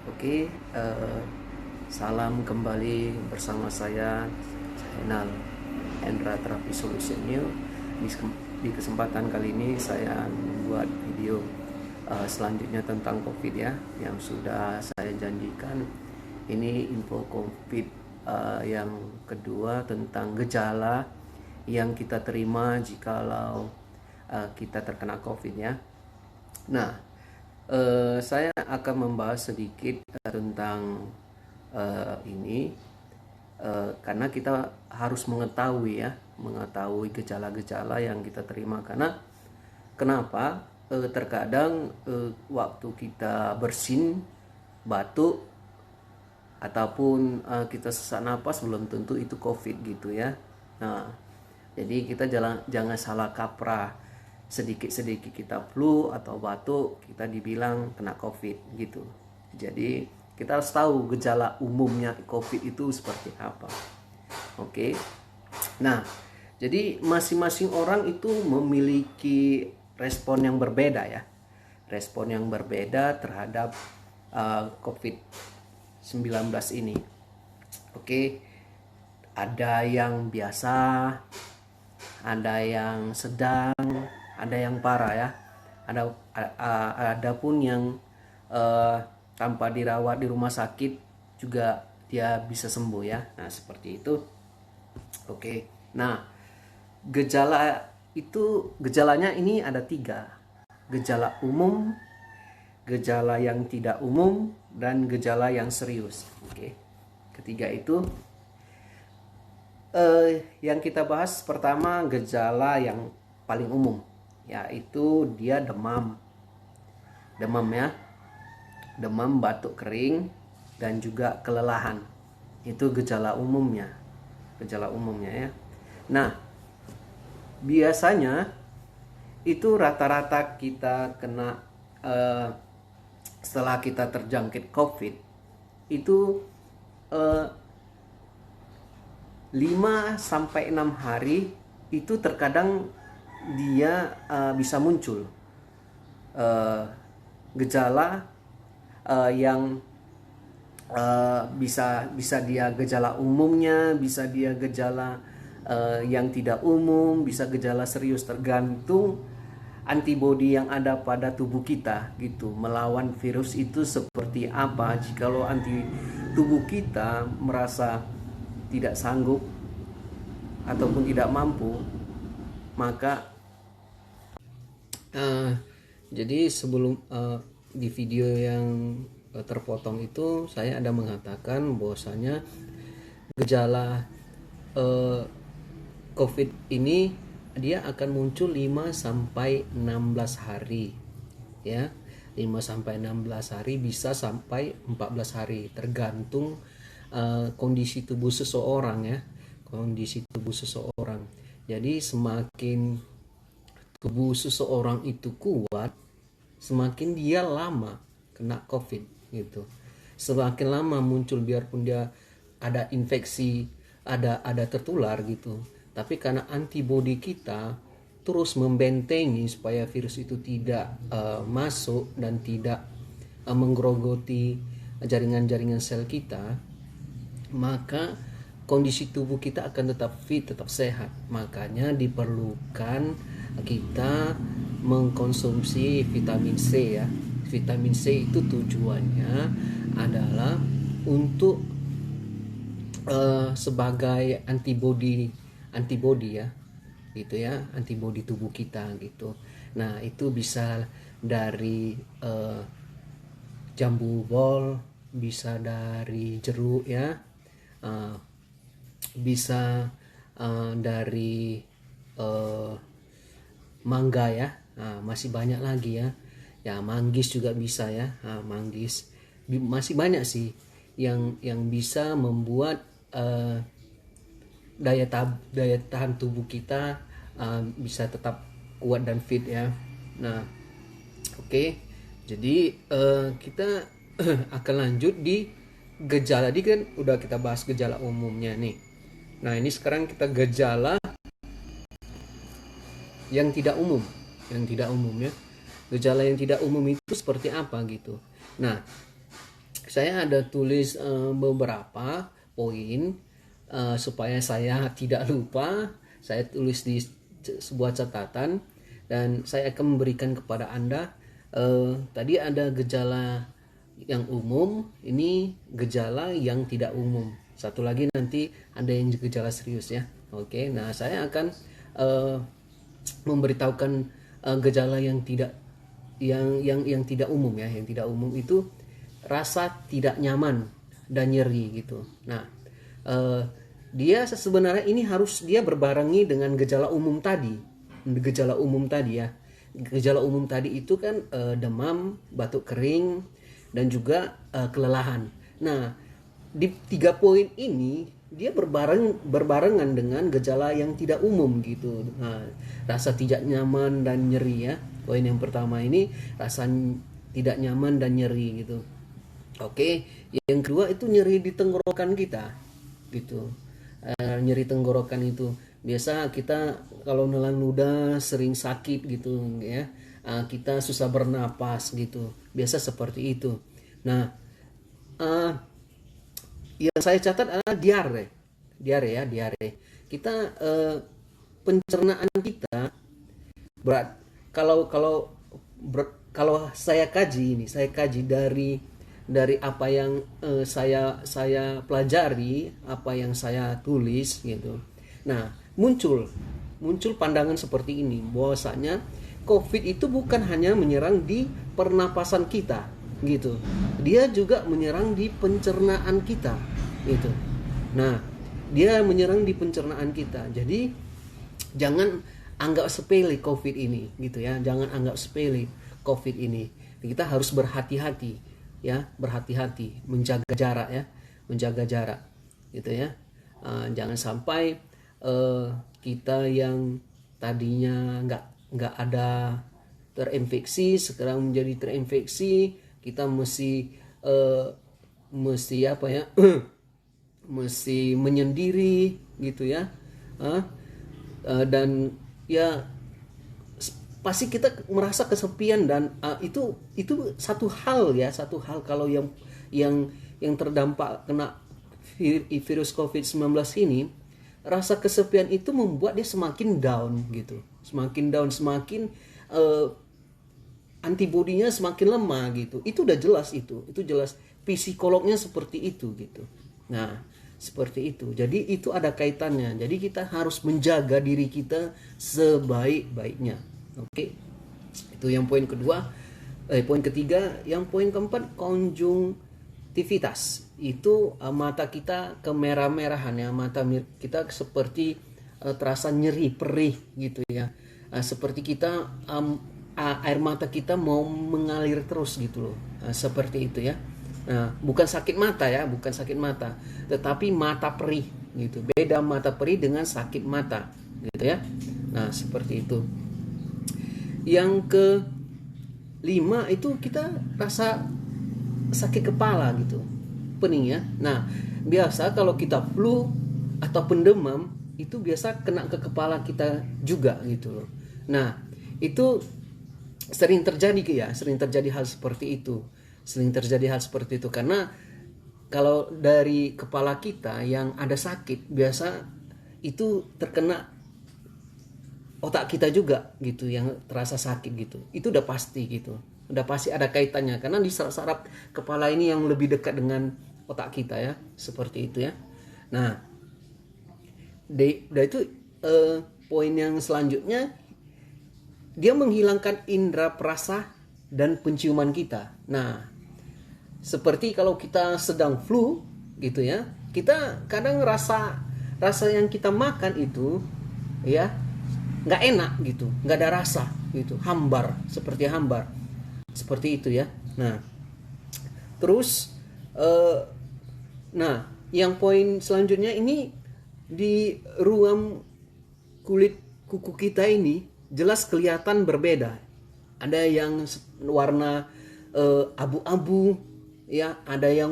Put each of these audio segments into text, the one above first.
Oke, salam kembali bersama saya Zainal Hendra Terapi Solution New. Di kesempatan kali ini saya membuat video selanjutnya tentang COVID ya, yang sudah saya janjikan. Ini info COVID yang kedua tentang gejala yang kita terima jikalau kita terkena COVID ya. Nah, saya akan membahas sedikit tentang ini karena kita harus mengetahui gejala-gejala yang kita terima. Karena kenapa? Terkadang waktu kita bersin, batuk ataupun kita sesak napas belum tentu itu COVID gitu ya. Nah, jadi kita jangan salah kaprah. Sedikit-sedikit kita flu atau batuk kita dibilang kena COVID gitu. Jadi kita harus tahu gejala umumnya COVID itu seperti apa. Oke. Nah, jadi masing-masing orang itu memiliki respon yang berbeda ya. Respon yang berbeda terhadap COVID-19 ini. Oke. Ada yang biasa, ada yang sedang, ada yang parah ya. Ada pun yang tanpa dirawat di rumah sakit juga dia bisa sembuh ya. Nah, seperti itu. Oke. Nah, gejalanya ini ada 3. Gejala umum, gejala yang tidak umum, dan gejala yang serius. Oke. Ketiga itu yang kita bahas pertama gejala yang paling umum, yaitu dia demam ya, demam, batuk kering, dan juga kelelahan. Itu gejala umumnya ya. Nah, biasanya itu rata-rata kita kena setelah kita terjangkit COVID itu 5-6 hari itu terkadang dia bisa muncul gejala yang bisa dia gejala umumnya, bisa dia gejala yang tidak umum, bisa gejala serius, tergantung antibodi yang ada pada tubuh kita gitu melawan virus itu seperti apa. Jikalau tubuh kita merasa tidak sanggup ataupun tidak mampu, maka jadi sebelum di video yang terpotong itu saya ada mengatakan bahwasanya gejala COVID ini dia akan muncul 5-16 hari ya. 5-16 hari, bisa sampai 14 hari tergantung kondisi tubuh seseorang ya. Jadi semakin tubuh seseorang itu kuat, semakin dia lama kena COVID gitu. Semakin lama muncul, biarpun dia ada infeksi, ada tertular gitu, tapi karena antibodi kita terus membentengi supaya virus itu tidak masuk dan tidak menggerogoti jaringan-jaringan sel kita, maka kondisi tubuh kita akan tetap fit, tetap sehat. Makanya diperlukan kita mengkonsumsi vitamin C ya. Vitamin C itu tujuannya adalah untuk sebagai antibodi ya, gitu ya, antibodi tubuh kita gitu. Nah, itu bisa dari jambu bol, bisa dari jeruk ya, bisa dari mangga ya. Nah, masih banyak lagi ya. Ya, manggis juga bisa ya. Nah, manggis masih banyak sih yang bisa membuat daya tahan tubuh kita bisa tetap kuat dan fit ya. Nah, oke. Jadi kita akan lanjut di gejala. Di kan udah kita bahas gejala umumnya nih. Nah, ini sekarang kita gejala yang tidak umum ya. Gejala yang tidak umum itu seperti apa gitu. Nah, saya ada tulis beberapa poin supaya saya tidak lupa. Saya tulis di sebuah catatan dan saya akan memberikan kepada Anda. Tadi ada gejala yang umum, ini gejala yang tidak umum. Satu lagi nanti ada yang gejala serius ya. Oke, nah saya akan memberitahukan gejala yang tidak umum ya. Yang tidak umum itu rasa tidak nyaman dan nyeri gitu. Nah, dia sebenarnya ini harus dia berbarengi dengan gejala umum tadi. Gejala umum tadi ya. Gejala umum tadi itu kan demam, batuk kering, dan juga kelelahan. Nah, di 3 poin ini dia berbarengan dengan gejala yang tidak umum gitu. Nah, rasa tidak nyaman dan nyeri ya. Poin yang pertama ini rasa tidak nyaman dan nyeri gitu. Oke, yang kedua itu nyeri di tenggorokan kita gitu. Nyeri tenggorokan itu biasa kita kalau nelan ludah sering sakit gitu ya. Kita susah bernapas gitu. Biasa seperti itu. Nah, yang saya catat adalah diare ya, diare. Kita pencernaan kita berat. Kalau saya kaji dari apa yang saya pelajari, apa yang saya tulis gitu. Nah, muncul pandangan seperti ini, bahwasanya COVID itu bukan hanya menyerang di pernapasan kita gitu. Dia juga menyerang di pencernaan kita gitu. Nah, dia menyerang di pencernaan kita. Jadi jangan anggap sepele COVID ini gitu ya. Jangan anggap sepele COVID ini. Kita harus berhati-hati ya, berhati-hati, menjaga jarak ya, menjaga jarak gitu ya. Jangan sampai kita yang tadinya nggak ada terinfeksi sekarang menjadi terinfeksi. Kita mesti apa ya mesti menyendiri gitu ya, dan ya pasti kita merasa kesepian dan itu satu hal kalau yang terdampak kena virus COVID-19 ini, rasa kesepian itu membuat dia semakin down gitu, semakin antibodinya semakin lemah gitu. Itu udah jelas, itu jelas psikolognya seperti itu gitu. Nah, seperti itu. Jadi itu ada kaitannya. Jadi kita harus menjaga diri kita sebaik-baiknya. Oke. Itu yang poin kedua. Poin ketiga, yang poin keempat, konjungtivitas. Itu mata kita kemerah-merahan ya, mata kita seperti terasa nyeri, perih gitu ya. Seperti kita air mata kita mau mengalir terus gitu loh. Seperti itu ya. Nah, bukan sakit mata ya, bukan sakit mata, tetapi mata perih gitu. Beda mata perih dengan sakit mata gitu ya. Nah, seperti itu. Yang kelima itu kita rasa sakit kepala gitu, pening ya. Nah, biasa kalau kita flu atau demam itu biasa kena ke kepala kita juga gitu loh. Nah, itu sering terjadi hal seperti itu. Karena kalau dari kepala kita yang ada sakit, biasa itu terkena otak kita juga gitu, yang terasa sakit gitu. Itu udah pasti gitu. Udah pasti ada kaitannya karena di saraf kepala ini yang lebih dekat dengan otak kita ya, seperti itu ya. Nah, itu poin yang selanjutnya, dia menghilangkan indera perasa dan penciuman kita. Nah, seperti kalau kita sedang flu gitu ya, kita kadang rasa yang kita makan itu ya nggak enak gitu, nggak ada rasa gitu, seperti itu ya. Nah, terus yang poin selanjutnya ini, di ruang kulit kuku kita ini jelas kelihatan berbeda. Ada yang warna abu-abu ya, ada yang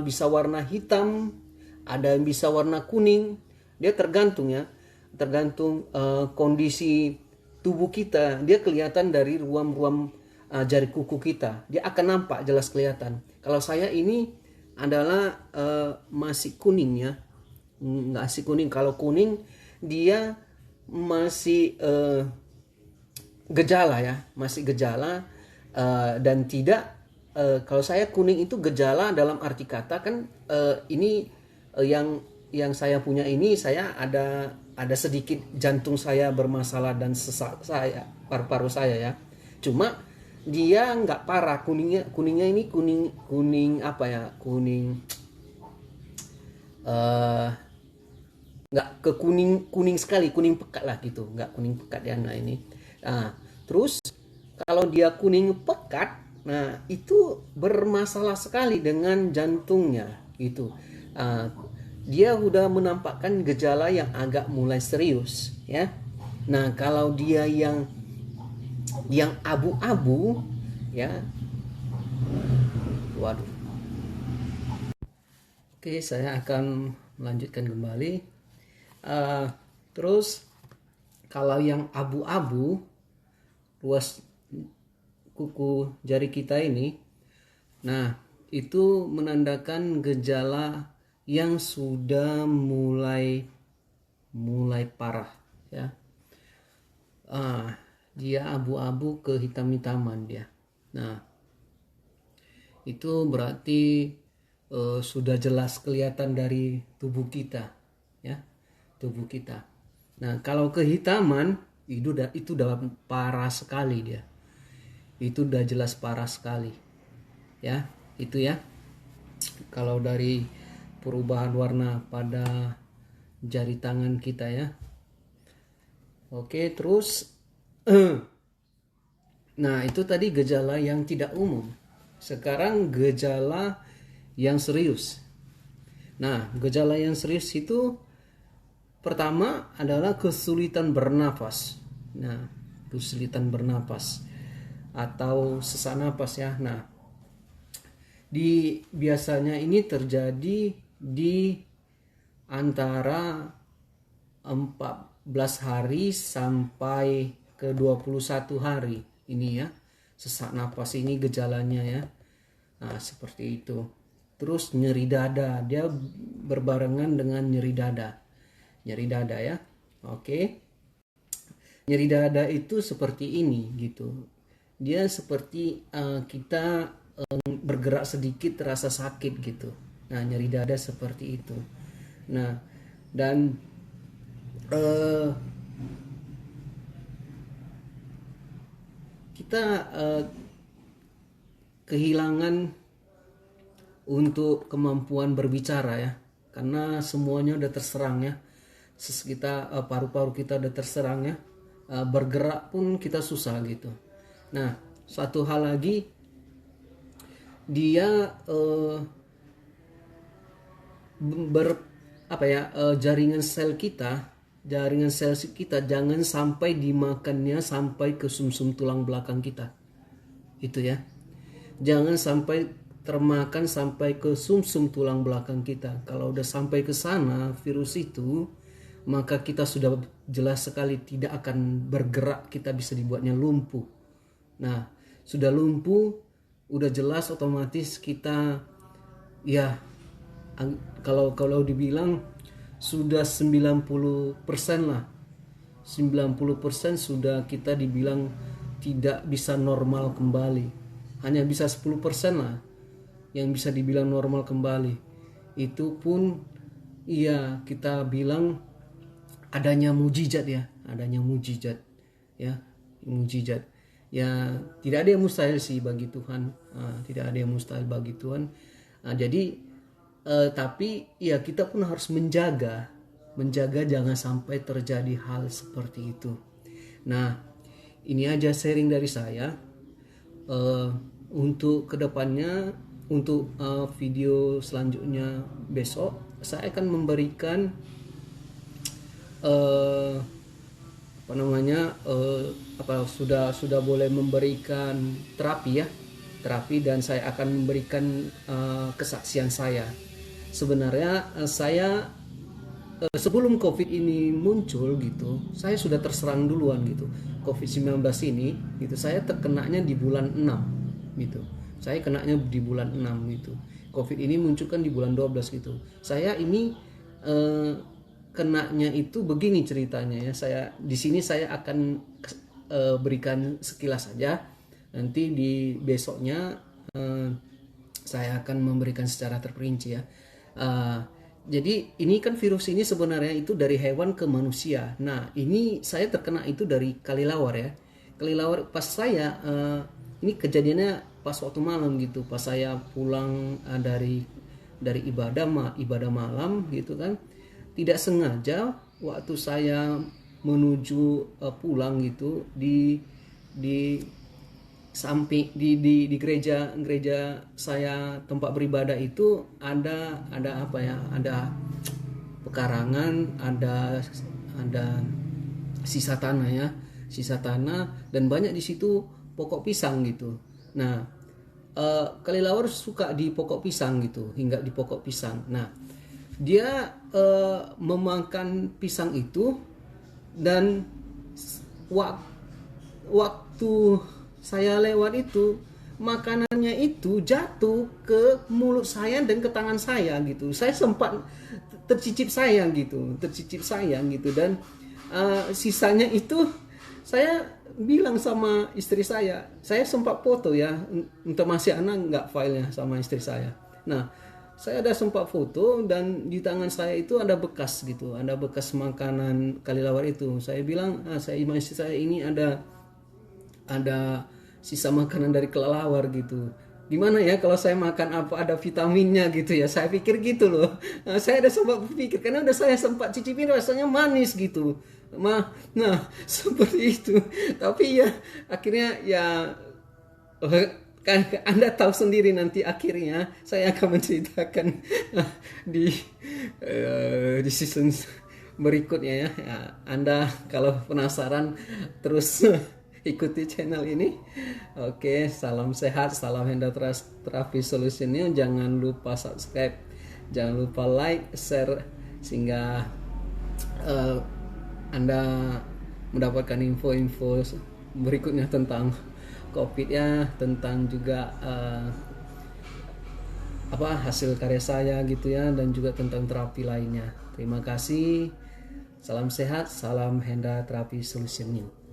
bisa warna hitam, ada yang bisa warna kuning. Dia tergantung kondisi tubuh kita. Dia kelihatan dari ruam-ruam jari kuku kita. Dia akan nampak jelas kelihatan. Kalau saya ini adalah masih kuning ya, nggak masih kuning. Kalau kuning dia masih gejala ya, masih gejala, dan tidak. Kalau saya kuning itu gejala dalam arti kata kan, ini yang saya punya ini, saya ada sedikit jantung saya bermasalah dan sesak saya, paru-paru saya ya. Cuma dia nggak parah, kuningnya ini kuning apa ya, kuning nggak ke kuning sekali, kuning pekat lah gitu, nggak kuning pekat ya. Nah ini, nah terus kalau dia kuning pekat, nah itu bermasalah sekali dengan jantungnya gitu. Dia udah menampakkan gejala yang agak mulai serius ya. Nah kalau dia yang abu-abu ya, waduh. Oke, saya akan melanjutkan kembali. Terus kalau yang abu-abu, ruas kuku jari kita ini, nah itu menandakan gejala yang sudah mulai parah ya. Dia abu-abu ke hitam-hitaman dia. Nah itu berarti sudah jelas kelihatan dari tubuh kita ya, tubuh kita. Nah kalau kehitaman itu udah parah sekali dia. Itu udah jelas parah sekali ya, itu ya. Kalau dari perubahan warna pada jari tangan kita ya. Oke, terus nah itu tadi gejala yang tidak umum. Sekarang gejala yang serius. Nah gejala yang serius itu pertama adalah kesulitan bernafas. Nah kesulitan bernafas atau sesak napas ya. Nah, biasanya ini terjadi di antara 14 hari sampai ke 21 hari ini ya. Sesak napas ini gejalanya ya. Nah, seperti itu. Terus nyeri dada, dia berbarengan dengan nyeri dada. Nyeri dada ya. Oke. Nyeri dada itu seperti ini gitu. Dia seperti kita bergerak sedikit terasa sakit gitu. Nah nyeri dada seperti itu. Nah dan kita kehilangan untuk kemampuan berbicara ya, karena semuanya udah terserang ya. Kita paru-paru kita udah terserang ya. Bergerak pun kita susah gitu. Nah, satu hal lagi, dia jaringan sel kita jangan sampai dimakannya sampai ke sumsum tulang belakang kita. Itu ya. Jangan sampai termakan sampai ke sumsum tulang belakang kita. Kalau udah sampai ke sana virus itu, maka kita sudah jelas sekali tidak akan bergerak, kita bisa dibuatnya lumpuh. Nah, sudah lumpuh, udah jelas otomatis kita ya, kalau dibilang sudah 90% lah. 90% sudah kita dibilang tidak bisa normal kembali. Hanya bisa 10% lah yang bisa dibilang normal kembali. Itu pun ya kita bilang adanya mujizat ya, adanya mujizat ya, mujizat. Ya tidak ada yang mustahil sih bagi Tuhan, tidak ada yang mustahil bagi Tuhan. Jadi tapi ya kita pun harus menjaga jangan sampai terjadi hal seperti itu. Nah ini aja sharing dari saya. Untuk kedepannya, untuk video selanjutnya besok saya akan memberikan sudah boleh memberikan terapi ya, terapi, dan saya akan memberikan kesaksian saya. Sebenarnya saya sebelum COVID ini muncul gitu, saya sudah terserang duluan gitu. COVID-19 ini gitu, saya terkenanya di bulan 6 gitu. Saya kenanya di bulan 6 gitu. Covid ini muncul kan di bulan 12 gitu. Saya ini kenanya itu begini ceritanya ya. Saya akan berikan sekilas saja. Nanti di besoknya saya akan memberikan secara terperinci ya. Jadi ini kan virus ini sebenarnya itu dari hewan ke manusia. Nah ini saya terkena itu dari kelelawar ya. Kelelawar pas saya ini kejadiannya pas waktu malam gitu. Pas saya pulang dari ibadah malam gitu kan. Tidak sengaja waktu saya menuju pulang gitu di samping di gereja saya tempat beribadah itu ada apa ya, ada pekarangan, ada sisa tanah ya, sisa tanah, dan banyak di situ pokok pisang gitu. Nah kelelawar suka di pokok pisang gitu, hingga di pokok pisang. Nah dia memakan pisang itu, dan waktu saya lewat itu makanannya itu jatuh ke mulut saya dan ke tangan saya gitu. Saya sempat tercicip sayang gitu, dan sisanya itu saya bilang sama istri saya sempat foto ya, untuk masih anak nggak filenya sama istri saya. Nah saya ada sempat foto, dan di tangan saya itu ada bekas gitu, ada bekas makanan kelelawar itu. Saya bilang saya sama istri saya ini ada sisa makanan dari kelelawar gitu. Gimana ya kalau saya makan apa ada vitaminnya gitu ya, saya pikir gitu loh. Saya ada sempat berpikir karena udah saya sempat cicipin, rasanya manis gitu. Nah seperti itu. Tapi ya akhirnya ya kan Anda tahu sendiri, nanti akhirnya saya akan menceritakan di season berikutnya ya. Anda kalau penasaran terus ikuti channel ini. Oke, salam sehat, salam Hendra Terapi Solutionnya. Jangan lupa subscribe, jangan lupa like, share, sehingga Anda mendapatkan info-info berikutnya tentang COVID ya, tentang juga hasil karya saya gitu ya, dan juga tentang terapi lainnya. Terima kasih, salam sehat, salam Hendra Terapi Solutionnya.